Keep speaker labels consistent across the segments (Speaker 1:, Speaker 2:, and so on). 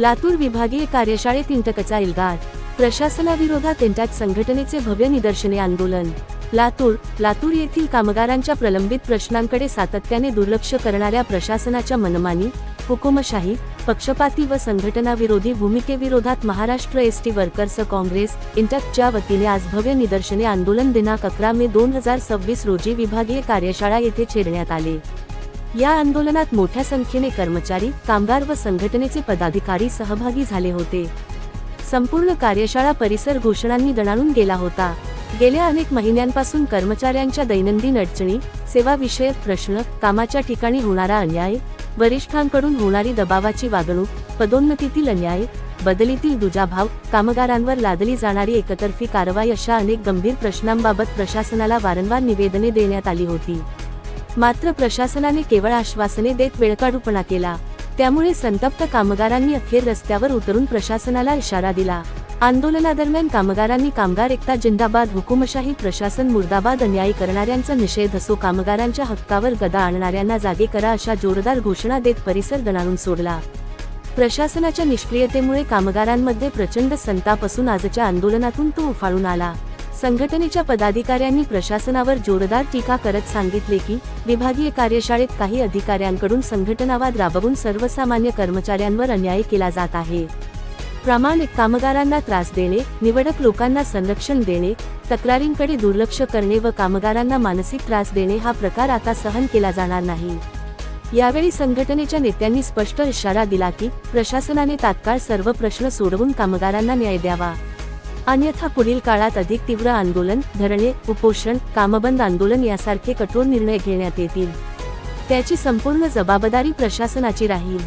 Speaker 1: लातूर विभागीय कार्यशाळेत इंटकचा एल्गार, प्रशासनाविरोधात इंटक संघटनेचे भव्य निदर्शने आंदोलन। लातूर येथील कामगारांच्या प्रलंबित प्रश्नांकडे सातत्याने दुर्लक्ष करणाऱ्या प्रशासनाच्या मनमानी, हुकुमशाही, पक्षपाती व संघटनाविरोधी भूमिकेविरोधात महाराष्ट्र एसटी वर्कर्स काँग्रेस इंटकच्या वतीने आज भव्य निदर्शने आंदोलन दिनांक 11 मे 2026 रोजी विभागीय कार्यशाळा येथे छेडण्यात आले। या आंदोलनात मोठ्या संख्येने कर्मचारी, कामगार व संघटनेचे पदाधिकारी सहभागी झाले होते। संपूर्ण कार्यशाळा परिसर घोषणांनी दणाणून गेला होता। गेल्या अनेक महिन्यांपासून कर्मचाऱ्यांच्या दैनंदिन अडचणी, सेवाविषयक प्रश्न, कामाच्या ठिकाणी होणारा अन्याय, वरिष्ठांकडून होणारी दबावाची वागणूक, पदोन्नतीतील अन्याय, बदलीतील दुजाभाव, कामगारांवर लादली जाणारी एकतर्फी कारवाई अशा अनेक गंभीर प्रश्नांबाबत प्रशासनाला वारंवार निवेदने देण्यात आली होती। मात्र प्रशासनाने केवळ आश्वासने देत वेळकाढूपणा केला। त्यामुळे संतप्त कामगारांनी अखेर रस्त्यावर उतरून प्रशासनाला इशारा दिला। आंदोलनादरम्यान कामगारांनी कामगार एकता जिंदाबाद, हुकुमशाही प्रशासन मुर्दाबाद, अन्याय करणाऱ्यांचा निषेध असो, कामगारांच्या हक्कावर गदा आणणाऱ्यांना जागे करा अशा जोरदार घोषणा देत परिसर दणाणून सोडला। प्रशासनाच्या निष्क्रियतेमुळे कामगारांमध्ये प्रचंड संताप असून आजच्या आंदोलनातून तो उफाळून आला। संघटनेच्या पदाधिकाऱ्यांनी प्रशासनावर जोरदार टीका करत सांगितले की विभागीय कार्यशाळेत काही अधिकाऱ्यांकडून संघटनावाद राबवून सर्वसामान्य कर्मचाऱ्यांवर अन्याय केला जात आहे। प्रामाणिक कामगारांना त्रास देणे, निवडक लोकांना संरक्षण देणे, तक्रारींकडे दुर्लक्ष करणे व कामगारांना मानसिक त्रास देणे हा प्रकार आता सहन केला जाणार नाही। यावेळी संघटनेच्या नेत्यांनी स्पष्ट इशारा दिला की प्रशासनाने तात्काळ सर्व प्रश्न सोडवून कामगारांना न्याय द्यावा, अन्यथा पुढील काळात अधिक तीव्र आंदोलन, धरणे, उपोषण, कामबंद आंदोलन यासारखे कठोर निर्णय घेण्यात येतील। त्याची संपूर्ण जबाबदारी प्रशासनाची राहील।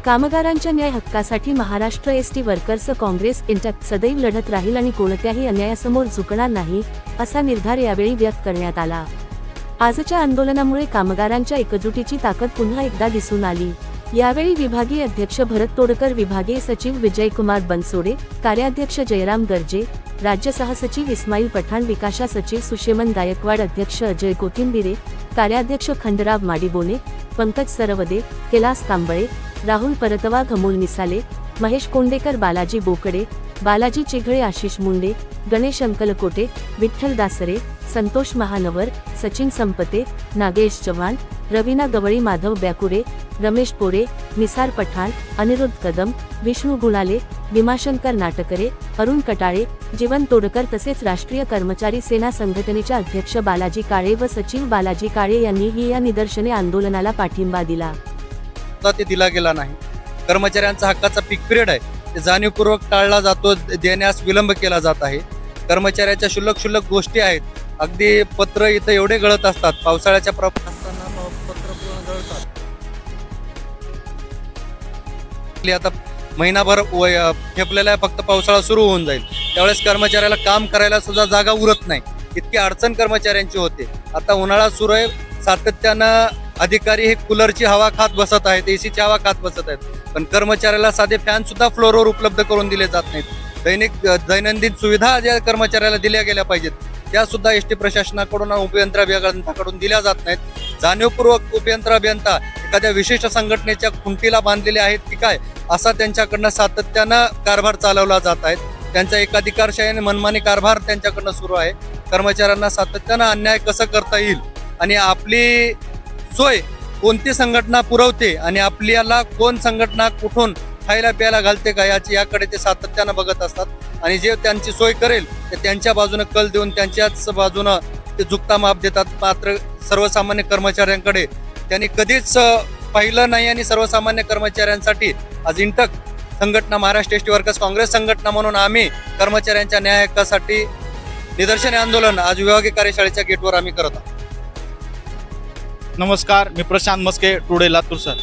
Speaker 1: कामगारांच्या न्याय हक्कासाठी महाराष्ट्र एसटी वर्कर्स काँग्रेस इंटक सदैव लढत राहील आणि कोणत्याही अन्यायासमोर झुकणार नाही, असा निर्धार यावेळी व्यक्त करण्यात आला। आजच्या आंदोलनामुळे कामगारांच्या एकजुटीची ताकद पुन्हा एकदा दिसून आली। यावेळी विभागीय अध्यक्ष भरत तोडकर, विभागीय सचिव विजयकुमार बनसोडे, कार्याध्यक्ष जयराम गर्जे, राज्य सहसचिव इस्माईल पठाण, विकासा सचिव सुशेमन गायकवाड, अध्यक्ष अजय कोथिंबिरे, कार्याध्यक्ष खंडराव माडीबोने, पंकज सरवदे, कैलास कांबळे, राहुल परतवाघ, अमोल मिसाले, महेश कोंडेकर, बालाजी बोकडे, बालाजी चिघळे, आशिष मुंडे, गणेश अंकलकोटे, विठ्ठल दासरे, संतोष महानवर, सचिन संपते, नागेश चव्हाण, रवीना गवळी, माधव ब्याकुरे, रमेश पोरे, निसार पठाण, अनिरुद्ध कदम, विष्णू गुणाले, भीमाशंकर नाटकरे, अरुण कटाळे, जीवन तोडकर तसेच राष्ट्रीय कर्मचारी सेना संघटनेच्या अध्यक्ष बालाजी काळे व सचिव बालाजी काळे यांनीही या निदर्शने आंदोलनाला पाठिंबा दिला।
Speaker 2: ते दिला गेला नाही। कर्मचाऱ्यांचा हक्काचा पीक पिरियड आहे, ते जाणीवपूर्वक टाळला जातो, देण्यास विलंब केला जात आहे। कर्मचाऱ्याच्या शुल्लक गोष्टी आहेत, अगदी पत्र इथं एवढे गळत असतात, पावसाळ्याच्या पत्र गळतात। आता महिनाभर फेपलेला आहे, फक्त पावसाळा सुरू होऊन जाईल त्यावेळेस कर्मचाऱ्याला काम करायला सुद्धा जागा उरत नाही, इतकी अडचण कर्मचाऱ्यांची होते। आता उन्हाळा सुरू आहे, सातत्यानं अधिकारी हे कूलरची हवा खात बसत आहेत, एसीची हवा खात बसत आहेत, पण कर्मचाऱ्याला साधे फॅन सुद्धा फ्लोअरवर उपलब्ध करून दिले जात नाहीत। दैनंदिन सुविधा ज्या कर्मचाऱ्याला दिल्या गेल्या पाहिजेत त्या सुद्धा एसटी प्रशासनाकडून, उपयंत्र अभियंत्यांकडून दिल्या जात नाहीत। जाणीवपूर्वक उपयंत्र अभियंता एखाद्या विशिष्ट संघटनेच्या खुंटीला बांधलेले आहेत की काय, असा त्यांच्याकडनं सातत्यानं कारभार चालवला जात आहे। त्यांचा एकाधिकारशाही आणि मनमानी कारभार त्यांच्याकडनं सुरू आहे। कर्मचाऱ्यांना सातत्यानं अन्याय कसं करता येईल आणि आपली सोय कोणती संघटना पुरवते आणि आपल्याला कोण संघटना कुठून खायला प्यायला घालते का याकडे ते सातत्यानं बघत असतात आणि जे त्यांची सोय करेल ते त्यांच्या बाजूने कल देऊन त्यांच्याच बाजूनं ते झुकता माप देतात। मात्र सर्वसामान्य कर्मचाऱ्यांकडे त्यांनी कधीच पाहिलं नाही आणि सर्वसामान्य कर्मचाऱ्यांसाठी आज इंटक संघटना, महाराष्ट्र एसटी वर्कर्स काँग्रेस संघटना म्हणून आम्ही कर्मचाऱ्यांच्या न्याय हक्कासाठी निदर्शने आंदोलन आज विभागीय कार्यशाळेच्या गेटवर आम्ही करत आहोत।
Speaker 3: नमस्कार, मी प्रशांत मस्के, टुडे लातूर सर।